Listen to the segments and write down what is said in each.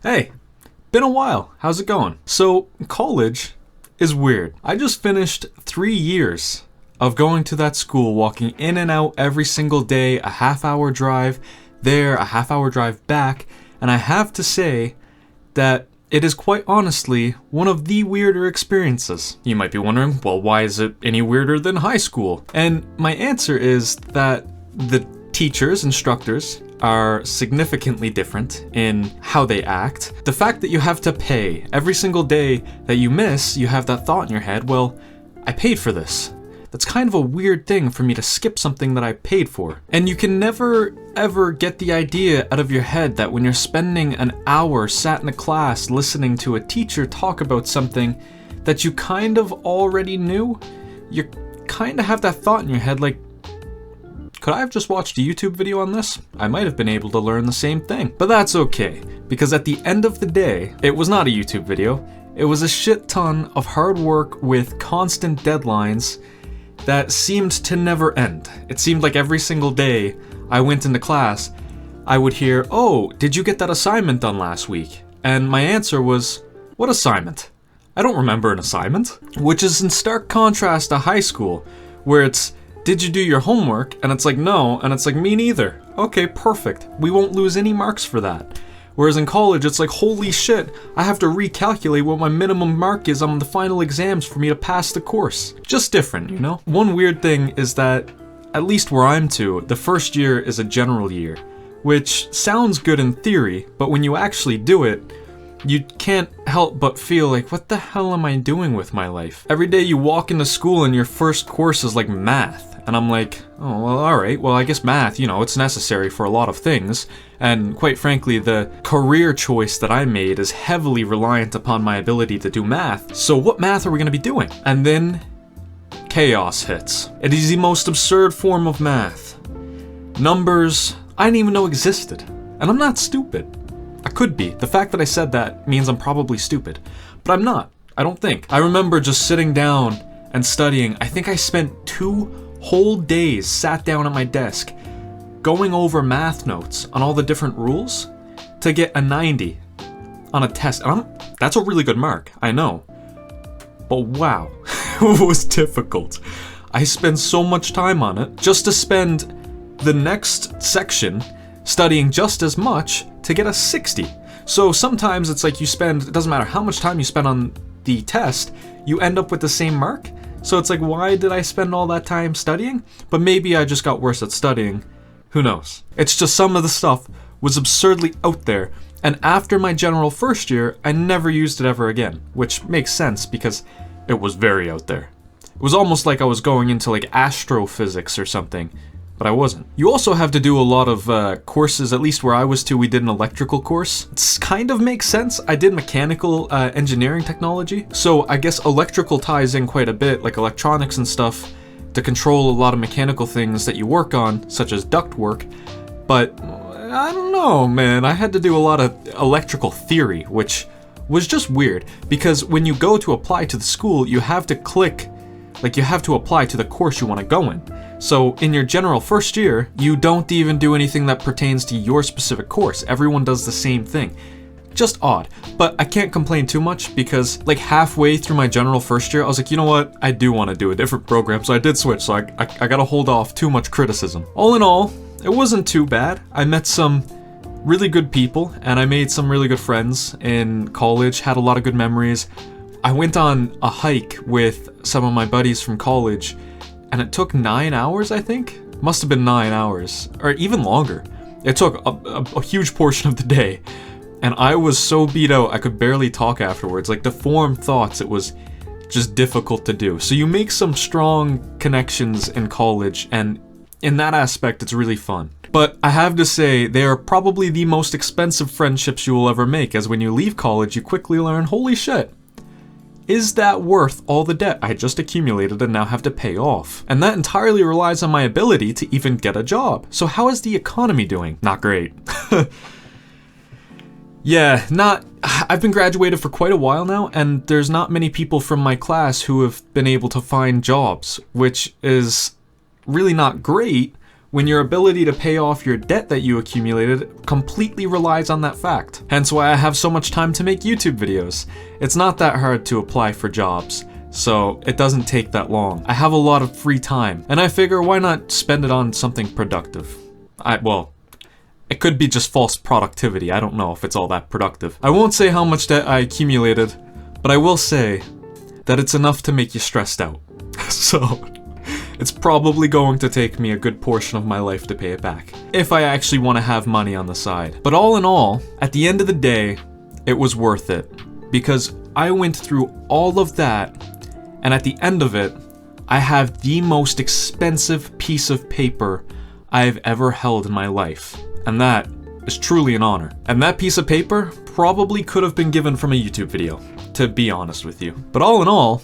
Hey, been a while. How's it going? So, college is weird. I just finished 3 years of going to that school, walking in and out every single day, a half-hour drive there, a half-hour drive back, and I have to say that it is quite honestly one of the weirder experiences. You might be wondering, well, why is it any weirder than high school? And my answer is that the teachers, instructors, are significantly different in how they act. The fact that you have to pay every single day that you miss, you have that thought in your head, well, I paid for this. That's kind of a weird thing for me to skip something that I paid for. And you can never, ever get the idea out of your head that when you're spending an hour sat in a class listening to a teacher talk about something that you kind of already knew, you kind of have that thought in your head like, could I have just watched a YouTube video on this? I might have been able to learn the same thing. But that's okay, because at the end of the day, it was not a YouTube video. It was a shit ton of hard work with constant deadlines that seemed to never end. It seemed like every single day I went into class, I would hear, "Oh, did you get that assignment done last week?" And my answer was, "What assignment? I don't remember an assignment." Which is in stark contrast to high school, where it's, "Did you do your homework?" And it's like, "No." And it's like, "Me neither." Okay, perfect. We won't lose any marks for that. Whereas in college, it's like, holy shit, I have to recalculate what my minimum mark is on the final exams for me to pass the course. Just different, you know? One weird thing is that, at least where I'm to, the first year is a general year, which sounds good in theory, but when you actually do it, you can't help but feel like, what the hell am I doing with my life? Every day you walk into school and your first course is like math. And I'm like, oh, well, alright, well, I guess math, it's necessary for a lot of things. And quite frankly, the career choice that I made is heavily reliant upon my ability to do math. So what math are we going to be doing? And then chaos hits. It is the most absurd form of math. Numbers I didn't even know existed. And I'm not stupid. I could be. The fact that I said that means I'm probably stupid. But I'm not. I don't think. I remember just sitting down and studying. I think I spent 2 whole days sat down at my desk going over math notes on all the different rules to get a 90 on a test. And that's a really good mark, I know. But wow, it was difficult. I spent so much time on it just to spend the next section studying just as much to get a 60. So sometimes it's like it doesn't matter how much time you spend on the test, you end up with the same mark. So it's like, why did I spend all that time studying? But maybe I just got worse at studying. Who knows? It's just some of the stuff was absurdly out there. And after my general first year, I never used it ever again. Which makes sense because it was very out there. It was almost like I was going into like astrophysics or something. But I wasn't. You also have to do a lot of courses, at least where I was we did an electrical course. It kind of makes sense. I did mechanical engineering technology, so I guess electrical ties in quite a bit, like electronics and stuff, to control a lot of mechanical things that you work on, such as duct work. But I don't know, man. I had to do a lot of electrical theory, which was just weird, because when you go to apply to the school, you have to you have to apply to the course you want to go in. So in your general first year, you don't even do anything that pertains to your specific course. Everyone does the same thing. Just odd. But I can't complain too much because like halfway through my general first year, I was like, you know what? I do want to do a different program. So I did switch. So I gotta hold off too much criticism. All in all, it wasn't too bad. I met some really good people and I made some really good friends in college, had a lot of good memories. I went on a hike with some of my buddies from college and it took 9 hours, I think? Must have been 9 hours, or even longer. It took a huge portion of the day, and I was so beat out I could barely talk afterwards. Like, to form thoughts, it was just difficult to do. So you make some strong connections in college, and in that aspect, it's really fun. But I have to say, they are probably the most expensive friendships you will ever make, as when you leave college, you quickly learn, holy shit, is that worth all the debt I just accumulated and now have to pay off? And that entirely relies on my ability to even get a job. So how is the economy doing? Not great. I've been graduated for quite a while now, and there's not many people from my class who have been able to find jobs, which is really not great, when your ability to pay off your debt that you accumulated completely relies on that fact. Hence why I have so much time to make YouTube videos. It's not that hard to apply for jobs, so it doesn't take that long. I have a lot of free time, and I figure why not spend it on something productive? Well, it could be just false productivity. I don't know if it's all that productive. I won't say how much debt I accumulated, but I will say that it's enough to make you stressed out. So, it's probably going to take me a good portion of my life to pay it back, if I actually want to have money on the side. But all in all, at the end of the day, it was worth it, because I went through all of that, and at the end of it, I have the most expensive piece of paper I've ever held in my life. And that is truly an honor. And that piece of paper probably could have been given from a YouTube video, to be honest with you. But all in all,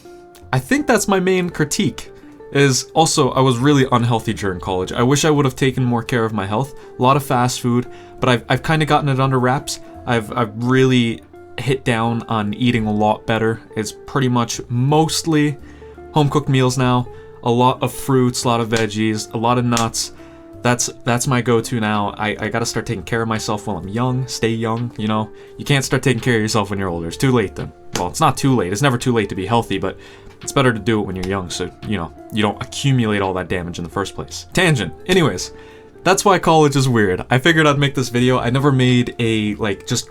I think that's my main critique, is also I was really unhealthy during college. I wish I would have taken more care of my health. A lot of fast food, but I've kind of gotten it under wraps. I've really hit down on eating a lot better. It's pretty much mostly home-cooked meals now. A lot of fruits, a lot of veggies, a lot of nuts. That's my go-to now. I gotta start taking care of myself while I'm young, stay young, you know? You can't start taking care of yourself when you're older. It's too late then. Well, it's not too late. It's never too late to be healthy, but it's better to do it when you're young so, you know, you don't accumulate all that damage in the first place. Tangent. Anyways, that's why college is weird. I figured I'd make this video. I never made a, just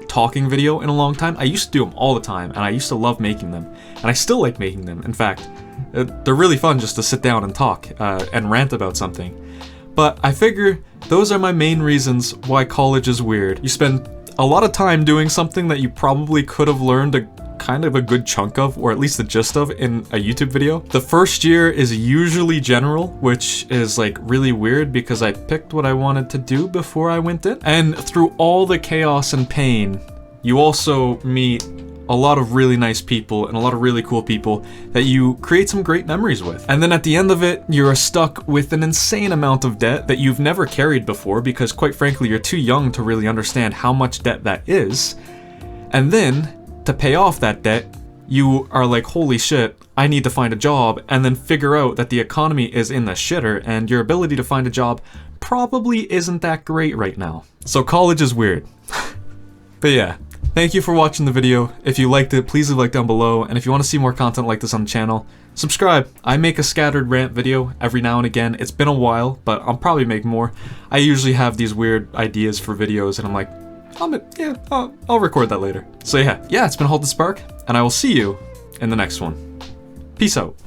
talking video in a long time. I used to do them all the time, and I used to love making them. And I still like making them. In fact, they're really fun just to sit down and talk and rant about something. But I figure those are my main reasons why college is weird. You spend a lot of time doing something that you probably could have learned a kind of a good chunk of, or at least the gist of, in a YouTube video. The first year is usually general, which is really weird because I picked what I wanted to do before I went in. And through all the chaos and pain, you also meet a lot of really nice people and a lot of really cool people that you create some great memories with. And then at the end of it, you're stuck with an insane amount of debt that you've never carried before because, quite frankly, you're too young to really understand how much debt that is. And then, to pay off that debt, you are like, holy shit, I need to find a job, and then figure out that the economy is in the shitter and your ability to find a job probably isn't that great right now. So college is weird. But yeah. Thank you for watching the video. If you liked it, please leave a like down below, and if you want to see more content like this on the channel, subscribe. I make a scattered rant video every now and again. It's been a while, but I'll probably make more. I usually have these weird ideas for videos, and I'm like, I'll record that later. So yeah, it's been Hold the Spark, and I will see you in the next one. Peace out.